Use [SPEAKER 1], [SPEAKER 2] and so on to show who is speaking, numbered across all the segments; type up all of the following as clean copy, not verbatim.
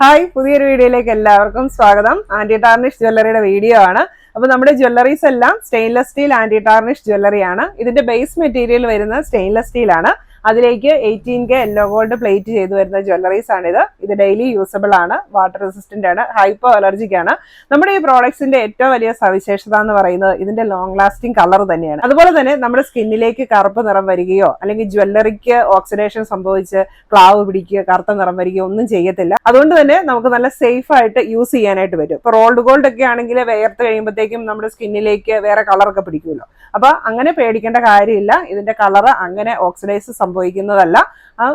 [SPEAKER 1] Hi, പുതിയൊരു വീഡിയോയിലേക്ക് എല്ലാവർക്കും സ്വാഗതം. ആന്റി ടാർണിഷ് ജ്വല്ലറിയുടെ വീഡിയോ ആണ്. അപ്പോൾ നമ്മുടെ ജ്വല്ലറീസ് എല്ലാം stainless steel anti tarnish jewellery ആണ്. ഇതിന്റെ ബേസ് മെറ്റീരിയൽ വരുന്നത് സ്റ്റെയിൻലെസ് സ്റ്റീൽ ആണ്. അതിലേക്ക് 18K യെല്ലോ ഗോൾഡ് പ്ലേറ്റ് ചെയ്തു വരുന്ന ജ്വല്ലറീസ് ആണിത്. ഇത് ഡെയിലി യൂസബിൾ ആണ്, വാട്ടർ റെസിസ്റ്റന്റ് ആണ്, ഹൈപ്പോ അലർജിക് ആണ്. നമ്മുടെ ഈ പ്രോഡക്ട്സിന്റെ ഏറ്റവും വലിയ സവിശേഷത എന്ന് പറയുന്നത് ഇതിന്റെ ലോങ് ലാസ്റ്റിംഗ് കളർ തന്നെയാണ്. അതുപോലെ തന്നെ നമ്മുടെ സ്കിന്നിലേക്ക് കറുപ്പ് നിറം വരികയോ അല്ലെങ്കിൽ ജ്വല്ലറിക്ക് ഓക്സിഡേഷൻ സംഭവിച്ച് ക്ലാവ് പിടിക്കുക, കറുത്ത നിറം വരികയോ ഒന്നും ചെയ്യത്തില്ല. അതുകൊണ്ട് തന്നെ നമുക്ക് നല്ല സേഫ് ആയിട്ട് യൂസ് ചെയ്യാനായിട്ട് പറ്റും. ഇപ്പൊ റോൾഡ് ഗോൾഡ് ഒക്കെ ആണെങ്കിൽ വേർത്ത് കഴിയുമ്പോഴത്തേക്കും നമ്മുടെ സ്കിന്നിലേക്ക് വേറെ കളറൊക്കെ പിടിക്കുമല്ലോ. അപ്പൊ അങ്ങനെ പേടിക്കേണ്ട കാര്യമില്ല. ഇതിന്റെ കളർ അങ്ങനെ ഓക്സിഡൈസ് സംഭവിക്കുന്നതല്ല.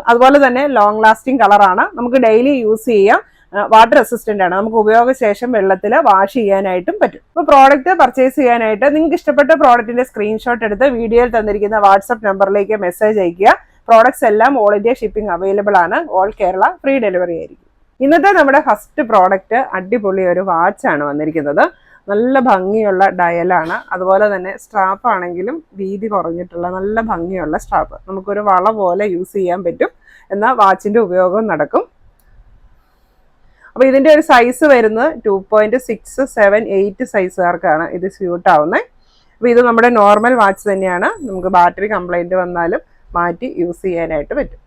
[SPEAKER 1] അതുപോലെ തന്നെ ലോങ് ലാസ്റ്റിംഗ് കളറാണ്. നമുക്ക് ഡെയിലി യൂസ് ചെയ്യാം. വാട്ടർ റെസിസ്റ്റന്റ് ആണ്. നമുക്ക് ഉപയോഗശേഷം വെള്ളത്തിൽ വാഷ് ചെയ്യാനായിട്ടും പറ്റും. അപ്പോൾ പ്രോഡക്റ്റ് പർച്ചേസ് ചെയ്യാനായിട്ട് നിങ്ങൾക്ക് ഇഷ്ടപ്പെട്ട പ്രോഡക്റ്റിന്റെ സ്ക്രീൻഷോട്ട് എടുത്ത് വീഡിയോയിൽ തന്നിരിക്കുന്ന വാട്സ്ആപ്പ് നമ്പറിലേക്ക് മെസ്സേജ് അയക്കുക. പ്രോഡക്ട്സ് എല്ലാം ഓൾ ഇന്ത്യ ഷിപ്പിംഗ് അവൈലബിൾ ആണ്. ഓൾ കേരള ഫ്രീ ഡെലിവറി ആയിരിക്കും. ഇന്നത്തെ നമ്മുടെ ഫസ്റ്റ് പ്രോഡക്റ്റ് അടിപൊളി ഒരു വാച്ചാണ് വന്നിരിക്കുന്നത്. നല്ല ഭംഗിയുള്ള ഡയലാണ്. അതുപോലെ തന്നെ സ്ട്രാപ്പ് ആണെങ്കിലും വീതി കുറഞ്ഞിട്ടുള്ള നല്ല ഭംഗിയുള്ള സ്ട്രാപ്പ്. നമുക്കൊരു വള പോലെ യൂസ് ചെയ്യാൻ പറ്റും. എന്നാൽ വാച്ചിന്റെ ഉപയോഗം നടക്കും. അപ്പോൾ ഇതിന്റെ ഒരു സൈസ് വരുന്നത് 2.678 സൈസുകാർക്കാണ് ഇത് സ്യൂട്ട് ആവുന്നത്. അപ്പോൾ ഇത് നമ്മുടെ നോർമൽ വാച്ച് തന്നെയാണ്. നമുക്ക് ബാറ്ററി കംപ്ലൈന്റ് വന്നാലും മാറ്റി യൂസ് ചെയ്യാനായിട്ട് പറ്റും.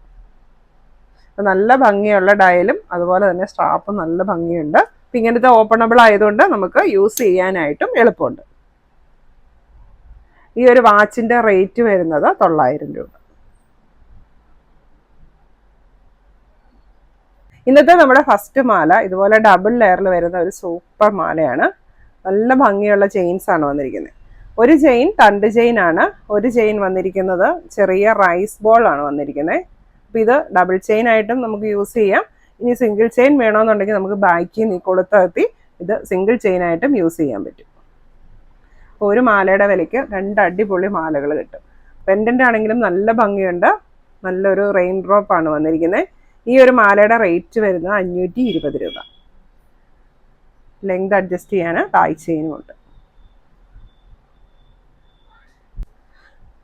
[SPEAKER 1] നല്ല ഭംഗിയുള്ള ഡയലും അതുപോലെ തന്നെ സ്ട്രാപ്പും നല്ല ഭംഗിയുണ്ട്. ഇങ്ങനത്തെ ഓപ്പണബിൾ ആയതുകൊണ്ട് നമുക്ക് യൂസ് ചെയ്യാനായിട്ടും എളുപ്പമുണ്ട്. ഈ ഒരു വാച്ചിന്റെ റേറ്റ് വരുന്നത് 900 രൂപ. ഇന്നത്തെ നമ്മുടെ ഫസ്റ്റ് മാല ഇതുപോലെ ഡബിൾ ലെയറിൽ വരുന്ന ഒരു സൂപ്പർ മാലയാണ്. നല്ല ഭംഗിയുള്ള ചെയിൻസ് ആണ് വന്നിരിക്കുന്നത്. ഒരു ചെയിൻ തണ്ട് ചെയിൻ ആണ്. ഒരു ചെയിൻ വന്നിരിക്കുന്നത് ചെറിയ റൈസ് ബോൾ ആണ് വന്നിരിക്കുന്നത്. അപ്പം ഇത് ഡബിൾ ചെയിൻ ആയിട്ടും നമുക്ക് യൂസ് ചെയ്യാം. ഇനി സിംഗിൾ ചെയിൻ വേണമെന്നുണ്ടെങ്കിൽ നമുക്ക് ബാക്കിൽ നിന്ന് കൊളുത്തെത്തി ഇത് സിംഗിൾ ചെയിൻ ആയിട്ടും യൂസ് ചെയ്യാൻ പറ്റും. അപ്പോൾ ഒരു മാലയുടെ വിലയ്ക്ക് 2 അടിപൊളി മാലകൾ കിട്ടും. പെൻഡൻ്റ് ആണെങ്കിലും നല്ല ഭംഗിയുണ്ട്. നല്ലൊരു റെയിൻ ഡ്രോപ്പ് ആണ് വന്നിരിക്കുന്നത്. ഈ ഒരു മാലയുടെ റേറ്റ് വരുന്നത് 520 രൂപ. ലെങ്ത് അഡ്ജസ്റ്റ് ചെയ്യാൻ തായ് ചെയിനും ഉണ്ട്.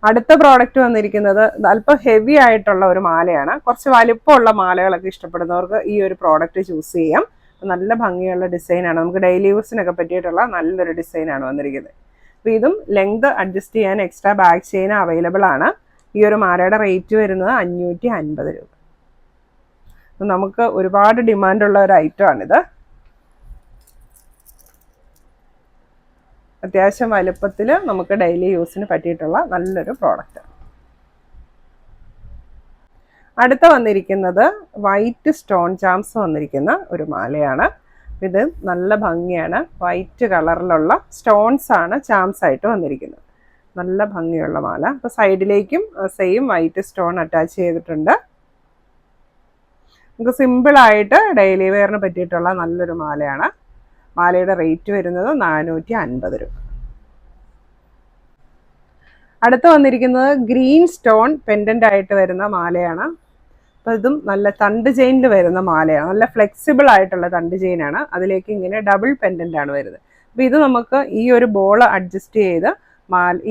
[SPEAKER 1] അടുത്ത പ്രോഡക്റ്റ് വന്നിരിക്കുന്നത് അല്പം ഹെവി ആയിട്ടുള്ള ഒരു മാലയാണ്. കുറച്ച് വലിപ്പമുള്ള മാലകളൊക്കെ ഇഷ്ടപ്പെടുന്നവർക്ക് ഈ ഒരു പ്രോഡക്റ്റ് ചൂസ് ചെയ്യാം. നല്ല ഭംഗിയുള്ള ഡിസൈനാണ്. നമുക്ക് ഡെയിലി യൂസിനൊക്കെ പറ്റിയിട്ടുള്ള നല്ലൊരു ഡിസൈനാണ് വന്നിരിക്കുന്നത്. അപ്പോൾ ഇതും ലെങ്ത് അഡ്ജസ്റ്റ് ചെയ്യാൻ എക്സ്ട്രാ ബാക്ക് ചെയിൻ അവൈലബിൾ ആണ്. ഈ ഒരു മാലയുടെ റേറ്റ് വരുന്നത് 550 രൂപ. നമുക്ക് ഒരുപാട് ഡിമാൻഡുള്ള ഒരു ഐറ്റമാണിത്. അത്യാവശ്യം വലുപ്പത്തിൽ നമുക്ക് ഡെയിലി യൂസിന് പറ്റിയിട്ടുള്ള നല്ലൊരു പ്രോഡക്റ്റ്. അടുത്ത വന്നിരിക്കുന്നത് വൈറ്റ് സ്റ്റോൺ ചാംസ് വന്നിരിക്കുന്ന ഒരു മാലയാണ്. ഇത് നല്ല ഭംഗിയാണ്. വൈറ്റ് കളറിലുള്ള സ്റ്റോൺസ് ആണ് ചാംസ് ആയിട്ട് വന്നിരിക്കുന്നത്. നല്ല ഭംഗിയുള്ള മാല. അപ്പോൾ സൈഡിലേക്കും സെയിം വൈറ്റ് സ്റ്റോൺ അറ്റാച്ച് ചെയ്തിട്ടുണ്ട്. നമുക്ക് സിമ്പിളായിട്ട് ഡെയിലി വെയറിന് പറ്റിയിട്ടുള്ള നല്ലൊരു മാലയാണ്. മാലയുടെ റേറ്റ് വരുന്നത് 450 രൂപ. അടുത്ത് വന്നിരിക്കുന്നത് ഗ്രീൻ സ്റ്റോൺ പെൻഡൻ്റ് ആയിട്ട് വരുന്ന മാലയാണ്. അപ്പോൾ ഇതും നല്ല തണ്ട് ചെയിനിൽ വരുന്ന മാലയാണ്. നല്ല ഫ്ലെക്സിബിൾ ആയിട്ടുള്ള തണ്ട് ചെയിനാണ്. അതിലേക്ക് ഇങ്ങനെ ഡബിൾ പെൻഡൻ്റ് ആണ് വരുന്നത്. അപ്പോൾ ഇത് നമുക്ക് ഈ ഒരു ബോൾ അഡ്ജസ്റ്റ് ചെയ്ത്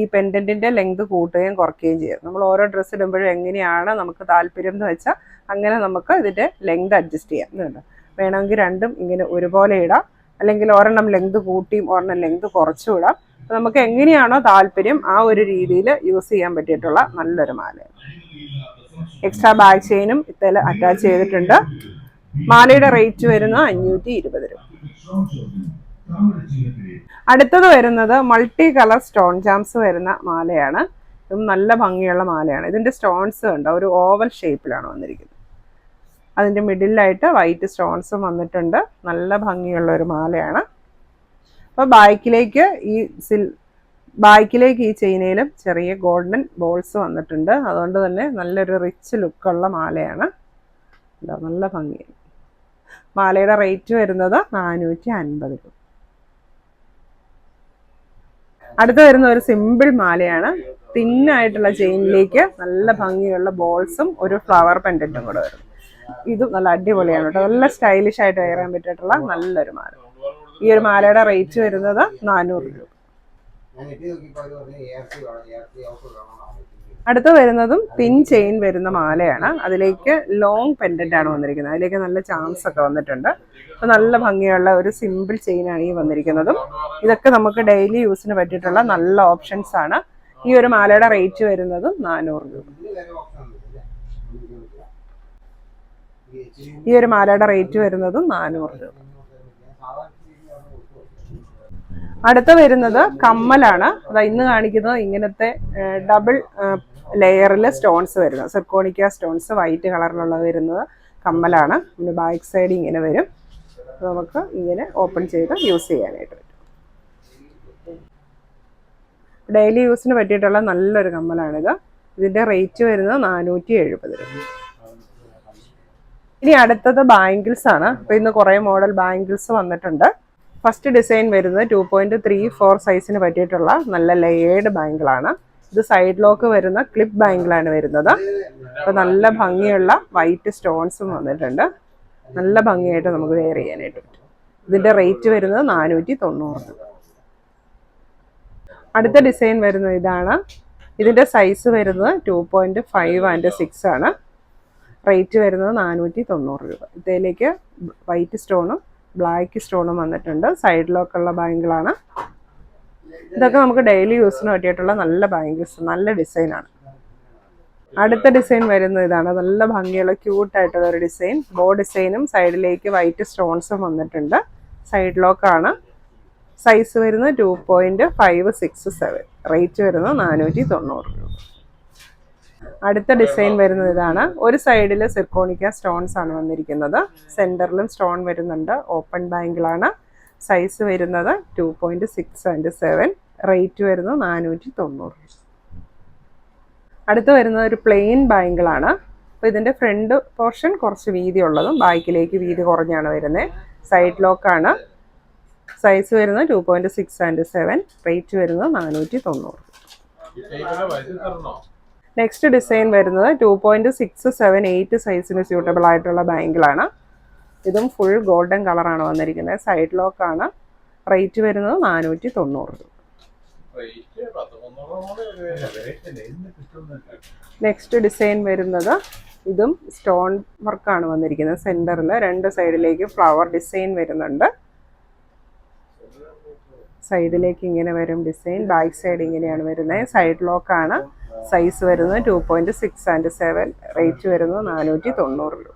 [SPEAKER 1] ഈ പെൻഡൻറ്റിൻ്റെ ലെങ്ത് കൂട്ടുകയും കുറയ്ക്കുകയും ചെയ്യും. നമ്മൾ ഓരോ ഡ്രസ്സ് ഇടുമ്പോഴും എങ്ങനെയാണ് നമുക്ക് താല്പര്യം എന്ന് വെച്ചാൽ അങ്ങനെ നമുക്ക് ഇതിൻ്റെ ലെങ്ത് അഡ്ജസ്റ്റ് ചെയ്യാം. ഇതുണ്ട്, വേണമെങ്കിൽ രണ്ടും ഇങ്ങനെ ഒരുപോലെ ഇടാം. അല്ലെങ്കിൽ ഒരെണ്ണം ലെങ്ത് കൂട്ടിയും ഒരെണ്ണം ലെങ്ത് കുറച്ചും ഇടാം. അപ്പോൾ നമുക്ക് എങ്ങനെയാണോ താല്പര്യം ആ ഒരു രീതിയിൽ യൂസ് ചെയ്യാൻ പറ്റിയിട്ടുള്ള നല്ലൊരു മാലയാണ്. എക്സ്ട്രാ ബാക്ക് ചെയിനും ഇതിൽ അറ്റാച്ച് ചെയ്തിട്ടുണ്ട്. മാലയുടെ റേറ്റ് വരുന്നത് 520 രൂപ. അടുത്തത് വരുന്നത് മൾട്ടി കളർ സ്റ്റോൺ ജാംസ് വരുന്ന മാലയാണ്. ഇതും നല്ല ഭംഗിയുള്ള മാലയാണ്. ഇതിൻ്റെ സ്റ്റോൺസ് ഉണ്ട് ഒരു ഓവൽ ഷേപ്പിലാണ് വന്നിരിക്കുന്നത്. അതിൻ്റെ മിഡിലായിട്ട് വൈറ്റ് സ്റ്റോൺസും വന്നിട്ടുണ്ട്. നല്ല ഭംഗിയുള്ള ഒരു മാലയാണ്. അപ്പോൾ ബാക്കിലേക്ക് ഈ ചെയിനയിലും ചെറിയ ഗോൾഡൻ ബോൾസ് വന്നിട്ടുണ്ട്. അതുകൊണ്ട് തന്നെ നല്ലൊരു റിച്ച് ലുക്കുള്ള മാലയാണ്. നല്ല ഭംഗിയാണ്. മാലയുടെ റേറ്റ് വരുന്നത് 450 രൂപ. അടുത്ത് വരുന്ന ഒരു സിമ്പിൾ മാലയാണ്. തിന്നായിട്ടുള്ള ചെയിനിലേക്ക് നല്ല ഭംഗിയുള്ള ബോൾസും ഒരു ഫ്ലവർ പെൻഡൻറ്റും കൂടെ വരും. ഇതും നല്ല അടിപൊളിയാണ് കേട്ടോ. നല്ല സ്റ്റൈലിഷ് ആയിട്ട് വെയർ ചെയ്യാൻ പറ്റിയിട്ടുള്ള നല്ലൊരു മാല. ഈ ഒരു മാലയുടെ റേറ്റ് വരുന്നത് 400 രൂപ. അടുത്ത വരുന്നതും തിൻ ചെയിൻ വരുന്ന മാലയാണ്. അതിലേക്ക് ലോങ് പെൻഡന്റ് ആണ് വന്നിരിക്കുന്നത്. അതിലേക്ക് നല്ല ചാംസ് ഒക്കെ വന്നിട്ടുണ്ട്. അപ്പോൾ നല്ല ഭംഗിയുള്ള ഒരു സിമ്പിൾ ചെയിനാണ് ഈ വന്നിരിക്കുന്നതും. ഇതൊക്കെ നമുക്ക് ഡെയിലി യൂസിന് പറ്റിയിട്ടുള്ള നല്ല ഓപ്ഷൻസ് ആണ്. ഈ ഒരു മാലയുടെ റേറ്റ് വരുന്നതും 400 രൂപ. ഈ ഒരു മാലയുടെ റേറ്റ് വരുന്നതും 400 രൂപ. അടുത്ത വരുന്നത് കമ്മലാണ്. ഇന്ന് കാണിക്കുന്നത് ഇങ്ങനത്തെ ഡബിൾ ലെയറിൽ സ്റ്റോൺസ് വരുന്നത്, സിർക്കോണിക്ക സ്റ്റോൺസ് വൈറ്റ് കളറിലുള്ള വരുന്നത് കമ്മലാണ്. പിന്നെ ബാക്ക് സൈഡ് ഇങ്ങനെ വരും. നമുക്ക് ഇങ്ങനെ ഓപ്പൺ ചെയ്ത് യൂസ് ചെയ്യാനായിട്ട് പറ്റും. ഡെയിലി യൂസിന് പറ്റിയിട്ടുള്ള നല്ലൊരു കമ്മലാണിത്. ഇതിൻ്റെ റേറ്റ് വരുന്നത് 470 രൂപ. ഇനി അടുത്തത് ബാംഗിൾസ് ആണ്. അപ്പോൾ ഇന്ന് കുറേ മോഡൽ ബാംഗിൾസ് വന്നിട്ടുണ്ട്. ഫസ്റ്റ് ഡിസൈൻ വരുന്നത് 2.34 സൈസിന് പറ്റിയിട്ടുള്ള നല്ല ലെയേർഡ് ബാംഗിളാണ്. ഇത് സൈഡ് ലോക്ക് വരുന്ന ക്ലിപ്പ് ബാംഗിളാണ് വരുന്നത്. അപ്പോൾ നല്ല ഭംഗിയുള്ള വൈറ്റ് സ്റ്റോൺസും വന്നിട്ടുണ്ട്. നല്ല ഭംഗിയായിട്ട് നമുക്ക് വെയർ ചെയ്യാനായിട്ട് പറ്റും. ഇതിൻ്റെ റേറ്റ് വരുന്നത് 490 രൂപ. അടുത്ത ഡിസൈൻ വരുന്നത് ഇതാണ്. ഇതിൻ്റെ സൈസ് വരുന്നത് 2.5 and 6 ആണ്. റേറ്റ് വരുന്നത് 490 രൂപ. ഇതിലേക്ക് വൈറ്റ് സ്റ്റോണും ബ്ലാക്ക് സ്റ്റോണും വന്നിട്ടുണ്ട്. സൈഡ് ലോക്കുള്ള ബാംഗിളാണ്. ഇതൊക്കെ നമുക്ക് ഡെയിലി യൂസിന് പറ്റിയിട്ടുള്ള നല്ല ബാംഗിൾസ്, നല്ല ഡിസൈനാണ്. അടുത്ത ഡിസൈൻ വരുന്നത് ഇതാണ്. നല്ല ഭംഗിയുള്ള ക്യൂട്ടായിട്ടുള്ള ഒരു ഡിസൈൻ. ബോ ഡിസൈനും സൈഡിലേക്ക് വൈറ്റ് സ്റ്റോൺസും വന്നിട്ടുണ്ട്. സൈഡ് ലോക്കാണ്. സൈസ് വരുന്നത് 2.567. റേറ്റ് വരുന്നത് 490 രൂപ. അടുത്ത ഡിസൈൻ വരുന്നത് ഇതാണ്. ഒരു സൈഡിൽ സിർക്കോണിക്ക സ്റ്റോൺസ് ആണ് വന്നിരിക്കുന്നത്. സെൻറ്ററിലും സ്റ്റോൺ വരുന്നുണ്ട്. ഓപ്പൺ ബാംഗിളാണ്. സൈസ് വരുന്നത് 2.6 and 7. റേറ്റ് വരുന്നത് 490. അടുത്ത് വരുന്നത് ഒരു പ്ലെയിൻ ബാംഗിളാണ്. അപ്പോൾ ഇതിൻ്റെ ഫ്രണ്ട് പോർഷൻ കുറച്ച് വീതി ഉള്ളതും ബാക്കിലേക്ക് വീതി കുറഞ്ഞാണ് വരുന്നത്. സൈഡ് ലോക്കാണ്. സൈസ് വരുന്നത് 2.6 and 7. റേറ്റ് വരുന്നത് 490. നെക്സ്റ്റ് ഡിസൈൻ വരുന്നത് 2.678 സൈസിന് സ്യൂട്ടബിൾ ആയിട്ടുള്ള ബാംഗിളാണ്. ഇതും ഫുൾ ഗോൾഡൻ കളറാണ് വന്നിരിക്കുന്നത്. സൈഡ് ലോക്കാണ്. റേറ്റ് വരുന്നത് 490 രൂപ. നെക്സ്റ്റ് ഡിസൈൻ വരുന്നത് ഇതും സ്റ്റോൺ വർക്കാണ് വന്നിരിക്കുന്നത്. സെൻറ്ററിൽ 2 സൈഡിലേക്ക് ഫ്ലവർ ഡിസൈൻ വരുന്നുണ്ട്. സൈഡിലേക്ക് ഇങ്ങനെ വരും ഡിസൈൻ. ബാക്ക് സൈഡ് ഇങ്ങനെയാണ് വരുന്നത്. സൈഡ് ലോക്കാണ്. സൈസ് വരുന്നത് 2.6 and 7. റേറ്റ് വരുന്നത് 490 രൂപ.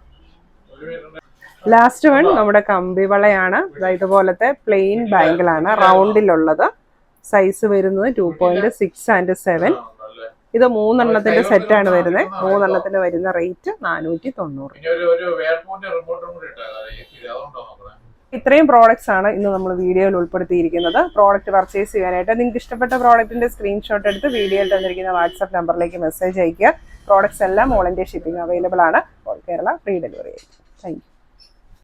[SPEAKER 1] ലാസ്റ്റ് വൺ നമ്മുടെ കമ്പിവളയാണ്. ഇതുപോലത്തെ പ്ലെയിൻ ബാംഗിളാണ്, റൗണ്ടിലുള്ളത്. സൈസ് വരുന്നത് 2.6 and 7. ഇത് 3 എണ്ണത്തിന്റെ സെറ്റാണ് വരുന്നത്. 3 എണ്ണത്തിന് വരുന്ന റേറ്റ് 490. ഇത്രയും പ്രോഡക്ട്സ് ആണ് ഇന്ന് നമ്മൾ വീഡിയോയിൽ ഉൾപ്പെടുത്തിയിരിക്കുന്നത്. പ്രോഡക്റ്റ് പർച്ചേസ് ചെയ്യാനായിട്ട് നിങ്ങൾക്ക് ഇഷ്ടപ്പെട്ട പ്രോഡക്റ്റിന്റെ സ്ക്രീൻഷോട്ട് എടുത്ത് വീഡിയോയിൽ തന്നിരിക്കുന്ന വാട്സ്ആപ്പ് നമ്പറിലേക്ക് മെസ്സേജ് അയയ്ക്കുക. പ്രോഡക്ട്സ് എല്ലാം ഓൾ ഇന്ത്യ ഷിപ്പിംഗ് അവൈലബിൾ ആണ്. ഓൾ കേരള ഫ്രീ ഡെലിവറി ആയിരിക്കും. Thank you.